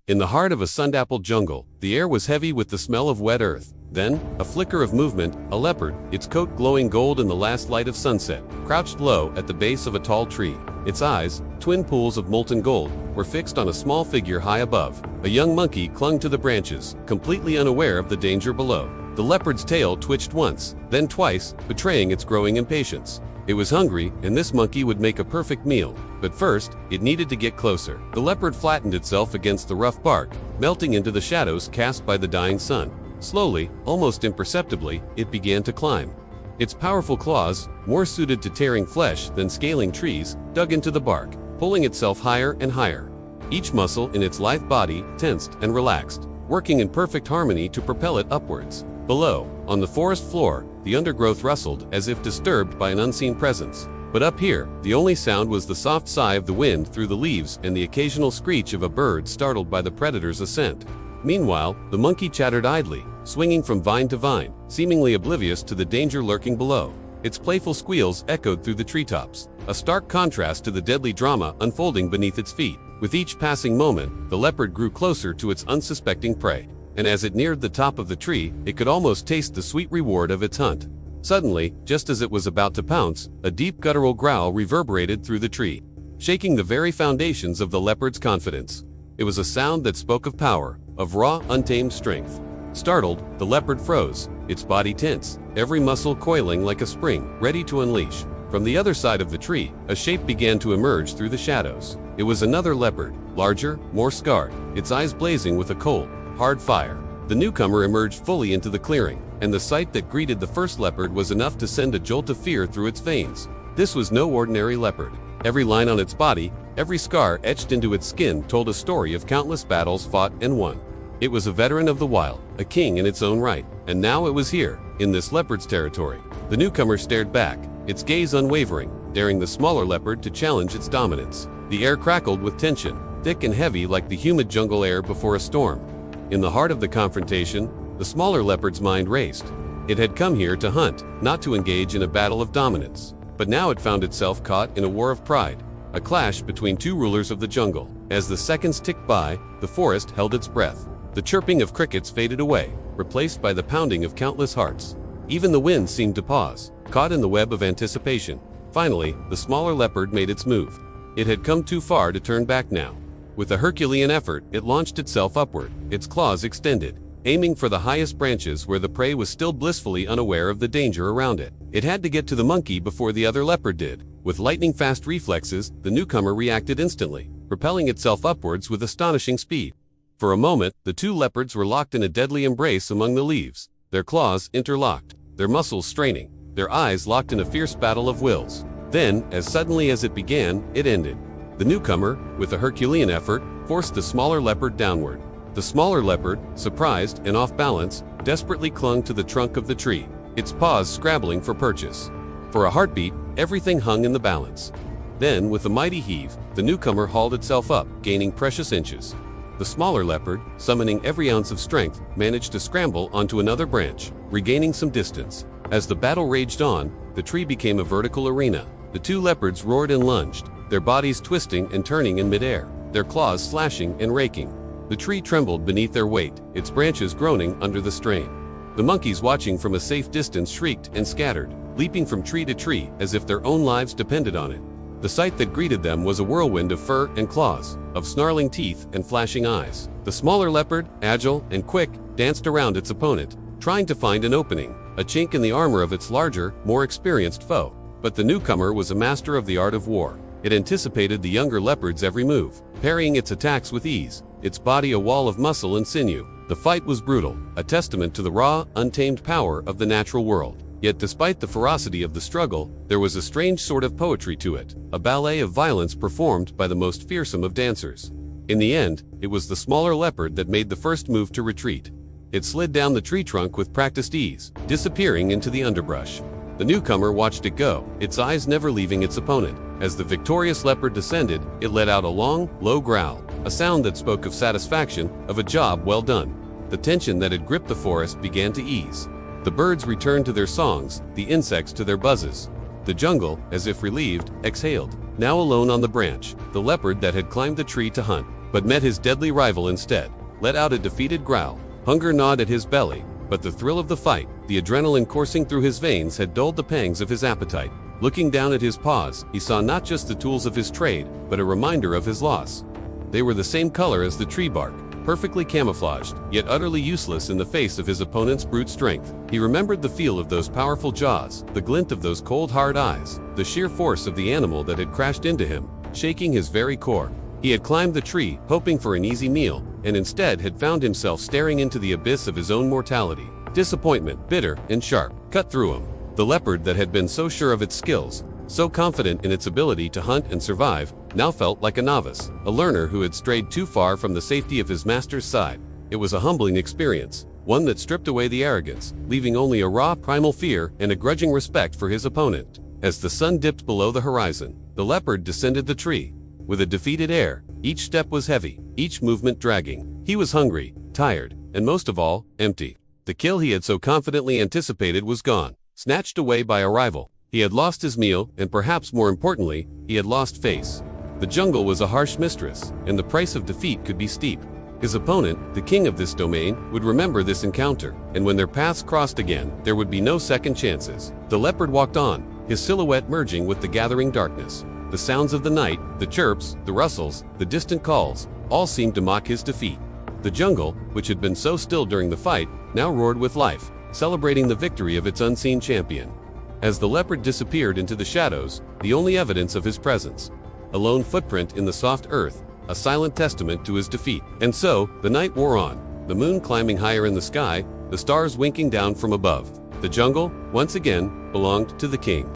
In the heart of a sun-dappled jungle, the air was heavy with the smell of wet earth. Then, a flicker of movement, a leopard, its coat glowing gold in the last light of sunset, crouched low at the base of a tall tree. Its eyes, twin pools of molten gold, were fixed on a small figure high above. A young monkey clung to the branches, completely unaware of the danger below. The leopard's tail twitched once, then twice, betraying its growing impatience. It was hungry, and this monkey would make a perfect meal. But first, it needed to get closer. The leopard flattened itself against the rough bark, melting into the shadows cast by the dying sun. Slowly, almost imperceptibly, it began to climb. Its powerful claws, more suited to tearing flesh than scaling trees, dug into the bark, pulling itself higher and higher. Each muscle in its lithe body tensed and relaxed, working in perfect harmony to propel it upwards. Below, on the forest floor, the undergrowth rustled as if disturbed by an unseen presence. But up here, the only sound was the soft sigh of the wind through the leaves and the occasional screech of a bird startled by the predator's ascent. Meanwhile, the monkey chattered idly, swinging from vine to vine, seemingly oblivious to the danger lurking below. Its playful squeals echoed through the treetops, a stark contrast to the deadly drama unfolding beneath its feet. With each passing moment, the leopard grew closer to its unsuspecting prey, and as it neared the top of the tree, it could almost taste the sweet reward of its hunt. Suddenly, just as it was about to pounce, a deep guttural growl reverberated through the tree, shaking the very foundations of the leopard's confidence. It was a sound that spoke of power, of raw, untamed strength. Startled, the leopard froze, its body tense, every muscle coiling like a spring, ready to unleash. From the other side of the tree, a shape began to emerge through the shadows. It was another leopard, larger, more scarred, its eyes blazing with a cold, hard fire. The newcomer emerged fully into the clearing, and the sight that greeted the first leopard was enough to send a jolt of fear through its veins. This was no ordinary leopard. Every line on its body, every scar etched into its skin told a story of countless battles fought and won. It was a veteran of the wild, a king in its own right, and now it was here, in this leopard's territory. The newcomer stared back, its gaze unwavering, daring the smaller leopard to challenge its dominance. The air crackled with tension, thick and heavy like the humid jungle air before a storm. In the heart of the confrontation, the smaller leopard's mind raced. It had come here to hunt, not to engage in a battle of dominance. But now it found itself caught in a war of pride, a clash between two rulers of the jungle. As the seconds ticked by, the forest held its breath. The chirping of crickets faded away, replaced by the pounding of countless hearts. Even the wind seemed to pause, caught in the web of anticipation. Finally, the smaller leopard made its move. It had come too far to turn back now. With a Herculean effort, it launched itself upward, its claws extended, aiming for the highest branches where the prey was still blissfully unaware of the danger around it. It had to get to the monkey before the other leopard did. With lightning-fast reflexes, the newcomer reacted instantly, propelling itself upwards with astonishing speed. For a moment, the two leopards were locked in a deadly embrace among the leaves, their claws interlocked, their muscles straining, their eyes locked in a fierce battle of wills. Then, as suddenly as it began, it ended. The newcomer, with a Herculean effort, forced the smaller leopard downward. The smaller leopard, surprised and off balance, desperately clung to the trunk of the tree, its paws scrabbling for purchase. For a heartbeat, everything hung in the balance. Then, with a mighty heave, the newcomer hauled itself up, gaining precious inches. The smaller leopard, summoning every ounce of strength, managed to scramble onto another branch, regaining some distance. As the battle raged on, the tree became a vertical arena. The two leopards roared and lunged, their bodies twisting and turning in midair, their claws slashing and raking. The tree trembled beneath their weight, its branches groaning under the strain. The monkeys watching from a safe distance shrieked and scattered, leaping from tree to tree as if their own lives depended on it. The sight that greeted them was a whirlwind of fur and claws, of snarling teeth and flashing eyes. The smaller leopard, agile and quick, danced around its opponent, trying to find an opening, a chink in the armor of its larger, more experienced foe. But the newcomer was a master of the art of war. It anticipated the younger leopard's every move, parrying its attacks with ease, its body a wall of muscle and sinew. The fight was brutal, a testament to the raw, untamed power of the natural world. Yet despite the ferocity of the struggle, there was a strange sort of poetry to it, a ballet of violence performed by the most fearsome of dancers. In the end, it was the smaller leopard that made the first move to retreat. It slid down the tree trunk with practiced ease, disappearing into the underbrush. The newcomer watched it go, its eyes never leaving its opponent. As the victorious leopard descended, it let out a long, low growl, a sound that spoke of satisfaction, of a job well done. The tension that had gripped the forest began to ease. The birds returned to their songs, the insects to their buzzes. The jungle, as if relieved, exhaled. Now alone on the branch, the leopard that had climbed the tree to hunt, but met his deadly rival instead, let out a defeated growl. Hunger gnawed at his belly, but the thrill of the fight, the adrenaline coursing through his veins had dulled the pangs of his appetite. Looking down at his paws, he saw not just the tools of his trade, but a reminder of his loss. They were the same color as the tree bark, perfectly camouflaged, yet utterly useless in the face of his opponent's brute strength. He remembered the feel of those powerful jaws, the glint of those cold hard eyes, the sheer force of the animal that had crashed into him, shaking his very core. He had climbed the tree, hoping for an easy meal, and instead had found himself staring into the abyss of his own mortality. Disappointment, bitter and sharp, cut through him. The leopard that had been so sure of its skills, so confident in its ability to hunt and survive, now felt like a novice, a learner who had strayed too far from the safety of his master's side. It was a humbling experience, one that stripped away the arrogance, leaving only a raw, primal fear and a grudging respect for his opponent. As the sun dipped below the horizon, the leopard descended the tree. With a defeated air, each step was heavy, each movement dragging. He was hungry, tired, and most of all, empty. The kill he had so confidently anticipated was gone, snatched away by a rival. He had lost his meal, and perhaps more importantly, he had lost face. The jungle was a harsh mistress, and the price of defeat could be steep. His opponent, the king of this domain, would remember this encounter, and when their paths crossed again, there would be no second chances. The leopard walked on, his silhouette merging with the gathering darkness. The sounds of the night, the chirps, the rustles, the distant calls, all seemed to mock his defeat. The jungle, which had been so still during the fight, now roared with life, celebrating the victory of its unseen champion. As the leopard disappeared into the shadows, the only evidence of his presence, a lone footprint in the soft earth, a silent testament to his defeat. And so, the night wore on, the moon climbing higher in the sky, the stars winking down from above. The jungle, once again, belonged to the king.